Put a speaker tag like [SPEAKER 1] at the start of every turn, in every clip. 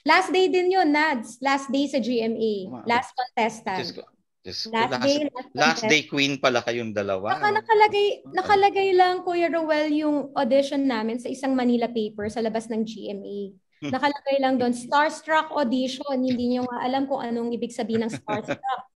[SPEAKER 1] Last day din yun, Nads. Last day sa GMA. Last
[SPEAKER 2] Diyos
[SPEAKER 1] contestant.
[SPEAKER 2] ko. Diyos ko.
[SPEAKER 1] Last day, last
[SPEAKER 2] Last
[SPEAKER 1] contestant.
[SPEAKER 2] day queen pala kayong dalawa.
[SPEAKER 1] Nakalagay lang, Kuya Roel, yung audition namin sa isang Manila paper sa labas ng GMA. Nakalagay lang doon, Starstruck Audition. Hindi niyo nga alam kung anong ibig sabihin ng Starstruck.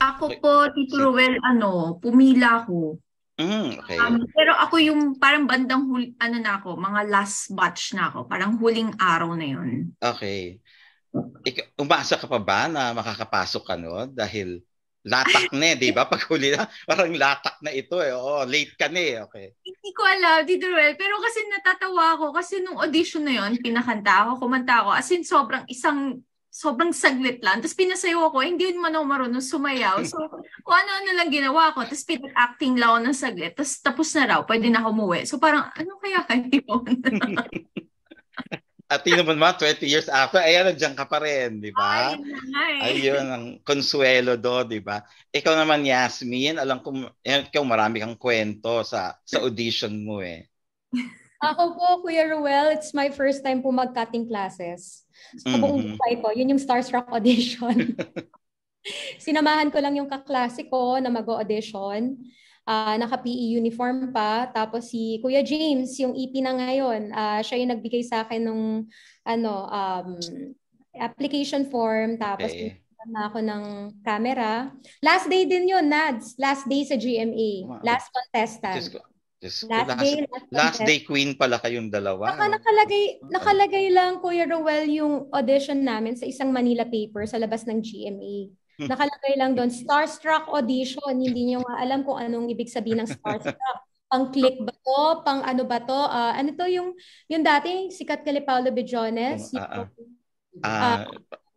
[SPEAKER 3] Ako po, Tito Ruel, pumila ko.
[SPEAKER 2] Okay.
[SPEAKER 3] Pero ako yung parang bandang mga last batch na ako. Parang huling araw na yun.
[SPEAKER 2] Okay. Umasa ka pa ba na makakapasok ka no? Dahil latak na di ba? Pag huli na, parang latak na ito eh. Oo, late ka na okay.
[SPEAKER 3] Hindi ko alam, Tito Ruel. Pero kasi natatawa ako kasi nung audition na yun, pinakanta ako, kumanta ako. As in, sobrang saglit lang. Tapos pinasayaw ako, hindi naman ako marunong sumayaw. So, kung ano-ano lang ginawa ko. Tapos pinag-acting lang ako ng saglit. Tapos na raw, pwede na ako umuwi. So parang, ano kaya yun?
[SPEAKER 2] At yun naman 20 years after, ayan, nandiyan ka pa rin, di ba? Ayun, ang konsuelo do, di ba? Ikaw naman, Yasmin, alam ko, ikaw marami kang kwento sa audition mo eh.
[SPEAKER 1] Ako po, Kuya Ruel, it's my first time po mag-cutting classes. Sa buong buhay ko, yun yung Starstruck audition. Sinamahan ko lang yung kaklase ko na mag-audition. Naka-PE uniform pa. Tapos si Kuya James, yung EP na ngayon, siya yung nagbigay sa akin ng application form. Tapos na ako ng camera. Last day din yun, Nads. Last day sa GMA. Last contestant.
[SPEAKER 2] Last day queen pala kayong dalawa.
[SPEAKER 1] Nakalagay lang, Kuya Roel, yung audition namin sa isang Manila paper sa labas ng GMA. Nakalagay lang doon, Starstruck Audition. Hindi niyo nga alam kung anong ibig sabihin ng Starstruck. Pang-click ba to? Pang ano ba to? Ano to yung dating sikat kay Paolo Bejones?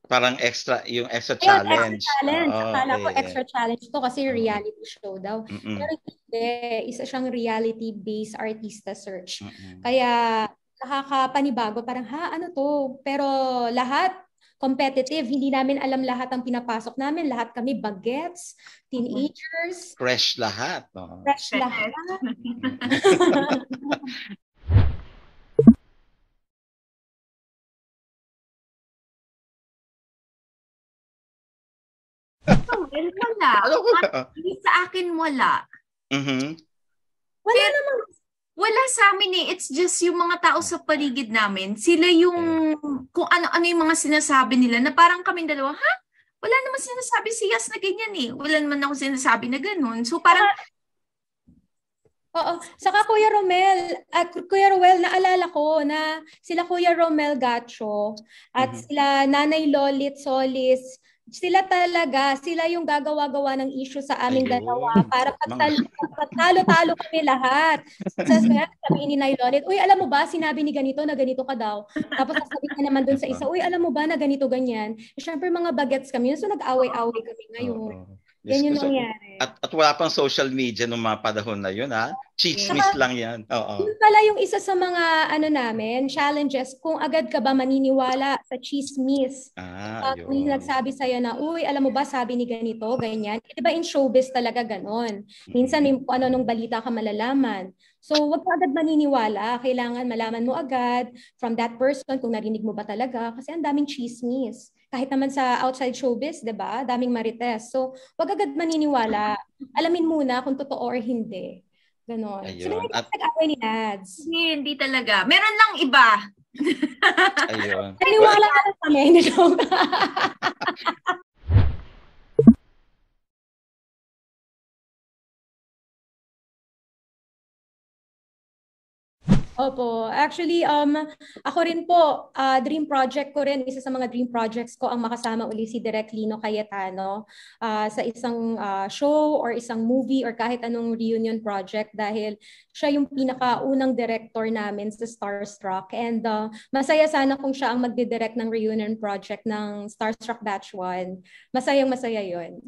[SPEAKER 2] Parang yung extra challenge.
[SPEAKER 1] Extra challenge. Akala ko extra challenge to kasi reality show daw. Pero hindi, isa siyang reality-based artista search. Kaya nakakapanibago, parang ano to? Pero lahat competitive. Hindi namin alam lahat ang pinapasok namin. Lahat kami bagets, teenagers.
[SPEAKER 2] Fresh lahat. No?
[SPEAKER 1] Fresh lahat.
[SPEAKER 3] Wala. Sa akin wala.
[SPEAKER 1] Wala naman.
[SPEAKER 3] Wala sa amin eh. It's just yung mga tao sa paligid namin. Sila yung kung ano yung mga sinasabi nila na parang kaming dalawa, wala naman sinasabi si Yas na ganyan eh. Wala naman ako sinasabi na ganun. So parang
[SPEAKER 1] Oo. Saka Kuya Ruel, naalala ko na sila Kuya Romel Gacho at sila Nanay Lolit Solis, sila yung gagawa-gawa ng issue sa aming dalawa para pagtalo-talo kami lahat. Sabihin ni Nay Lolit, uy, alam mo ba, sinabi ni ganito na ganito ka daw. Tapos sasabihin na naman dun sa isa, uy, alam mo ba na ganito ganyan. Siyempre mga bagets kami, so nag-away-away kami ngayon. Yan yung nangyari.
[SPEAKER 2] At wala pang social media nung mga panahon na yun, ha? Chismis lang yan.
[SPEAKER 1] Yun pala yung isa sa mga namin, challenges, kung agad ka ba maniniwala sa chismis. Kung nagsabi sa'yo na, uy, alam mo ba, sabi ni ganito, ganyan. Diba in showbiz talaga ganon. Minsan may nung balita ka malalaman. So, wag ka agad maniniwala. Kailangan malaman mo agad from that person kung narinig mo ba talaga. Kasi ang daming chismis. Kahit naman sa outside showbiz, di ba? Daming marites. So, wag agad maniniwala. Alamin muna kung totoo or hindi. Ganon. Sino yung nag-away ni Nads?
[SPEAKER 3] Hindi talaga. Meron lang iba.
[SPEAKER 2] Ayun.
[SPEAKER 1] Naniwala ka na kami. Opo. Actually, ako rin po, dream project ko rin, isa sa mga dream projects ko ang makasama uli si Direk Lino Cayetano sa isang show or isang movie or kahit anong reunion project dahil siya yung pinakaunang director namin sa Starstruck. And masaya sana kung siya ang magdidirect ng reunion project ng Starstruck Batch 1. Masayang-masaya yun.